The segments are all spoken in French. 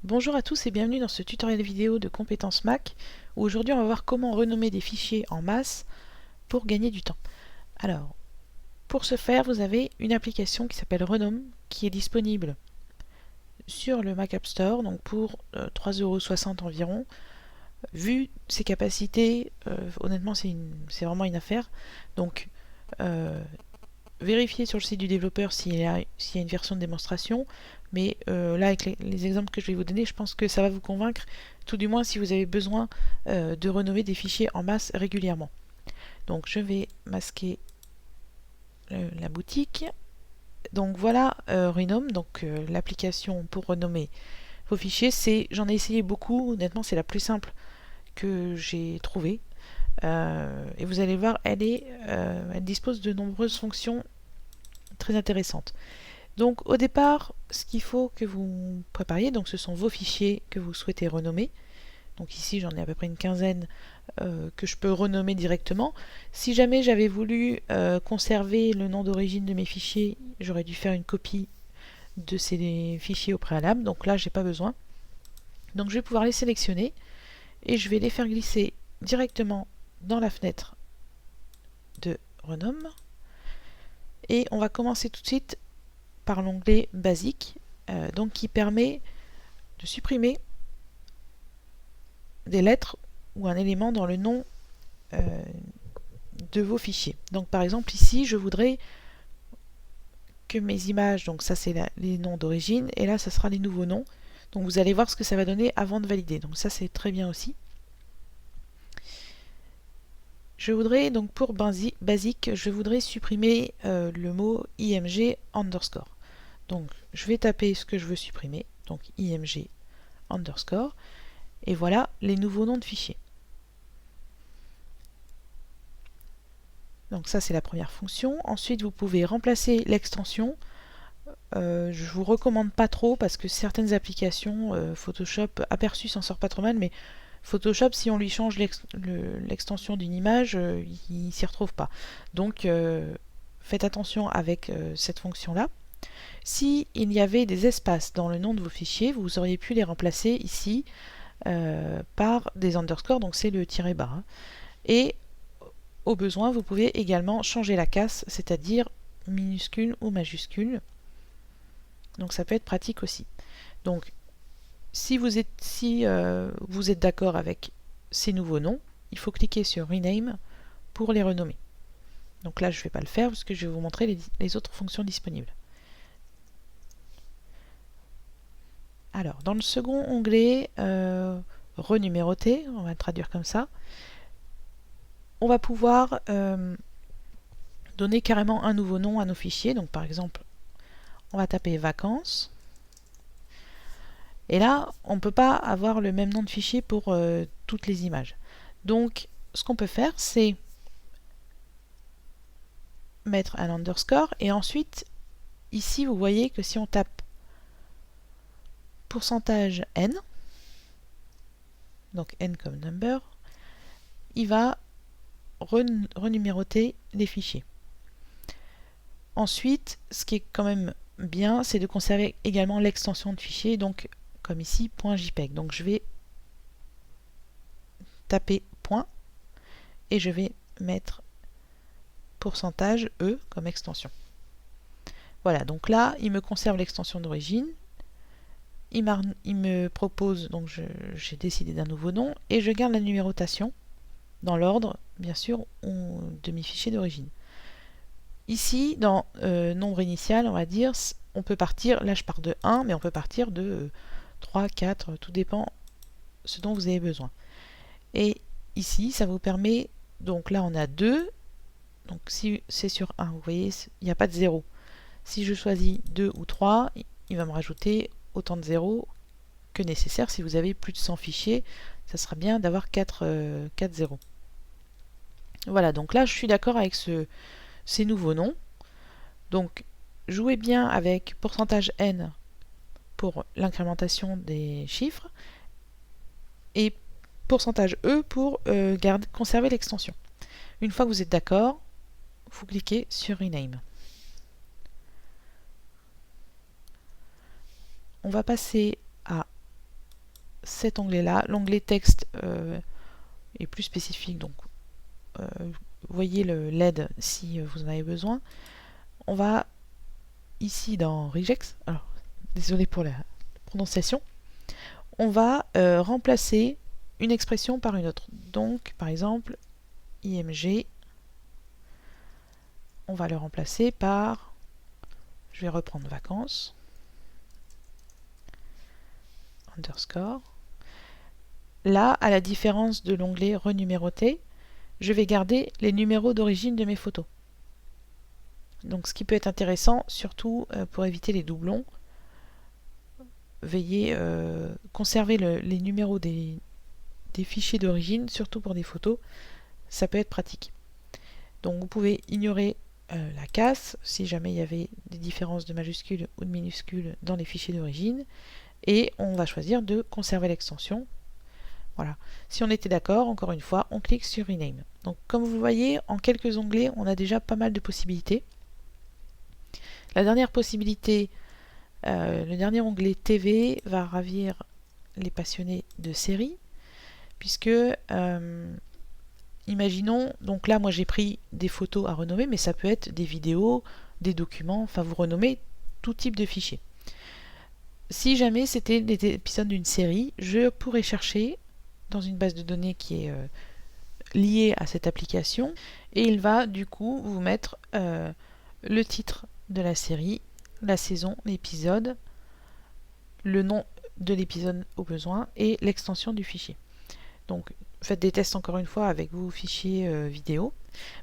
Bonjour à tous et bienvenue dans ce tutoriel vidéo de compétences Mac où aujourd'hui on va voir comment renommer des fichiers en masse pour gagner du temps. Alors, pour ce faire, vous avez une application qui s'appelle Renome qui est disponible sur le Mac App Store, donc pour 3,60 € environ. Vu ses capacités, honnêtement c'est vraiment une affaire. Donc, vérifiez sur le site du développeur s'il y a une version de démonstration, mais là avec les exemples que je vais vous donner, je pense que ça va vous convaincre, tout du moins si vous avez besoin de renommer des fichiers en masse régulièrement. Donc je vais masquer la boutique. Donc voilà Renome, donc l'application pour renommer vos fichiers. J'en ai essayé beaucoup, honnêtement c'est la plus simple que j'ai trouvée. Et vous allez voir, elle dispose de nombreuses fonctions très intéressantes. Donc au départ, ce qu'il faut que vous prépariez, donc ce sont vos fichiers que vous souhaitez renommer. Donc ici j'en ai à peu près une quinzaine que je peux renommer directement. Si jamais j'avais voulu conserver le nom d'origine de mes fichiers, j'aurais dû faire une copie de ces fichiers au préalable. Donc là j'ai pas besoin. Donc je vais pouvoir les sélectionner et je vais les faire glisser directement dans la fenêtre de Renome. Et on va commencer tout de suite par l'onglet Basique, donc qui permet de supprimer des lettres ou un élément dans le nom de vos fichiers. Donc par exemple ici, je voudrais que mes images, donc ça c'est les noms d'origine, et là ça sera les nouveaux noms. Donc vous allez voir ce que ça va donner avant de valider. Donc ça c'est très bien aussi. Je voudrais donc pour basique, je voudrais supprimer le mot img underscore. Donc je vais taper ce que je veux supprimer, donc img underscore, et voilà les nouveaux noms de fichiers. Donc ça c'est la première fonction. Ensuite vous pouvez remplacer l'extension. Je vous recommande pas trop parce que certaines applications, Photoshop Aperçu s'en sort pas trop mal, mais Photoshop si on lui change l'extension d'une image, il s'y retrouve pas. Donc faites attention avec cette fonction là. Si il y avait des espaces dans le nom de vos fichiers, vous auriez pu les remplacer ici par des underscores, donc c'est le tiret bas. Hein. Et au besoin, vous pouvez également changer la casse, c'est-à-dire minuscule ou majuscule. Donc ça peut être pratique aussi. Donc si vous êtes d'accord avec ces nouveaux noms, il faut cliquer sur Rename pour les renommer. Donc là je ne vais pas le faire parce que je vais vous montrer les autres fonctions disponibles. Alors dans le second onglet renuméroter, on va le traduire comme ça, on va pouvoir donner carrément un nouveau nom à nos fichiers. Donc par exemple, on va taper vacances. Et là, on ne peut pas avoir le même nom de fichier pour toutes les images. Donc, ce qu'on peut faire, c'est mettre un underscore et ensuite, ici, vous voyez que si on tape pourcentage %n, donc n comme number, il va renuméroter les fichiers. Ensuite, ce qui est quand même bien, c'est de conserver également l'extension de fichier, donc comme ici, .jpeg. Donc je vais taper point et je vais mettre pourcentage %e comme extension. Voilà, donc là, il me conserve l'extension d'origine. Il me propose, donc j'ai décidé d'un nouveau nom, et je garde la numérotation dans l'ordre, bien sûr, de mes fichiers d'origine. Ici, dans nombre initial, on va dire, on peut partir, là je pars de 1, mais on peut partir de 3, 4, tout dépend ce dont vous avez besoin. Et ici, ça vous permet, donc là on a 2, donc si c'est sur 1, vous voyez, il n'y a pas de 0. Si je choisis 2 ou 3, il va me rajouter autant de 0 que nécessaire. Si vous avez plus de 100 fichiers, ça sera bien d'avoir 4 0. Voilà, donc là je suis d'accord avec ces nouveaux noms. Donc jouez bien avec pourcentage %n pour l'incrémentation des chiffres et pourcentage %e pour conserver l'extension. Une fois que vous êtes d'accord, vous cliquez sur Rename. On va passer à cet onglet-là. L'onglet texte est plus spécifique, donc voyez l'aide si vous en avez besoin. On va ici dans Regex, alors désolé pour la prononciation, on va remplacer une expression par une autre. Donc par exemple IMG, on va le remplacer par, je vais reprendre vacances, underscore. Là, à la différence de l'onglet renuméroter, je vais garder les numéros d'origine de mes photos. Donc ce qui peut être intéressant, surtout pour éviter les doublons, veuillez conserver les numéros des fichiers d'origine, surtout pour des photos, ça peut être pratique. Donc vous pouvez ignorer la casse, si jamais il y avait des différences de majuscules ou de minuscules dans les fichiers d'origine, et on va choisir de conserver l'extension. Voilà. Si on était d'accord, encore une fois, on clique sur Rename. Donc comme vous le voyez, en quelques onglets, on a déjà pas mal de possibilités. La dernière possibilité, le dernier onglet TV va ravir les passionnés de séries, puisque imaginons, donc là moi j'ai pris des photos à renommer, mais ça peut être des vidéos, des documents, enfin vous renommez tout type de fichiers. Si jamais c'était des épisodes d'une série, je pourrais chercher dans une base de données qui est liée à cette application, et il va du coup vous mettre le titre de la série, la saison, l'épisode, le nom de l'épisode au besoin et l'extension du fichier. Donc faites des tests encore une fois avec vos fichiers vidéo.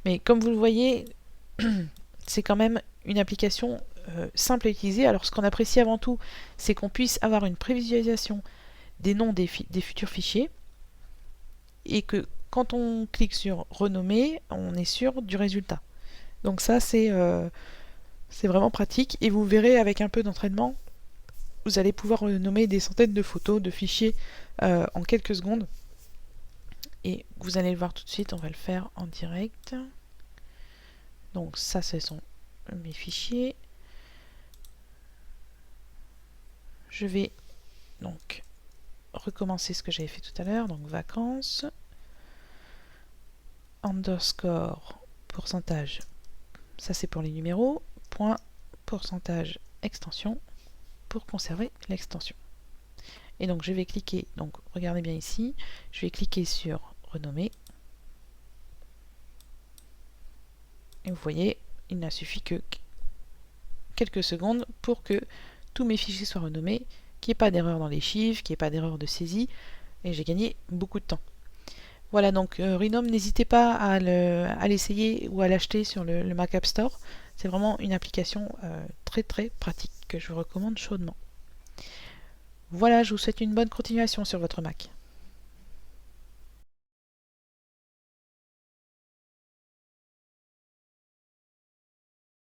Mais comme vous le voyez, c'est quand même une application simple à utiliser. Alors ce qu'on apprécie avant tout, c'est qu'on puisse avoir une prévisualisation des noms des futurs fichiers et que quand on clique sur renommer, on est sûr du résultat. Donc ça c'est vraiment pratique et vous verrez avec un peu d'entraînement, vous allez pouvoir renommer des centaines de photos, de fichiers en quelques secondes. Et vous allez le voir tout de suite, on va le faire en direct. Donc ça, ce sont mes fichiers. Je vais donc recommencer ce que j'avais fait tout à l'heure. Donc vacances, underscore, pourcentage, ça c'est pour les numéros, point, pourcentage, extension, pour conserver l'extension. Et donc je vais cliquer, donc regardez bien ici, je vais cliquer sur renommer. Et vous voyez, il n'a suffi que quelques secondes pour que tous mes fichiers soient renommés, qu'il n'y ait pas d'erreur dans les chiffres, qu'il n'y ait pas d'erreur de saisie, et j'ai gagné beaucoup de temps. Voilà, donc Renome, n'hésitez pas à l'essayer ou à l'acheter sur le Mac App Store. C'est vraiment une application très très pratique que je vous recommande chaudement. Voilà, je vous souhaite une bonne continuation sur votre Mac.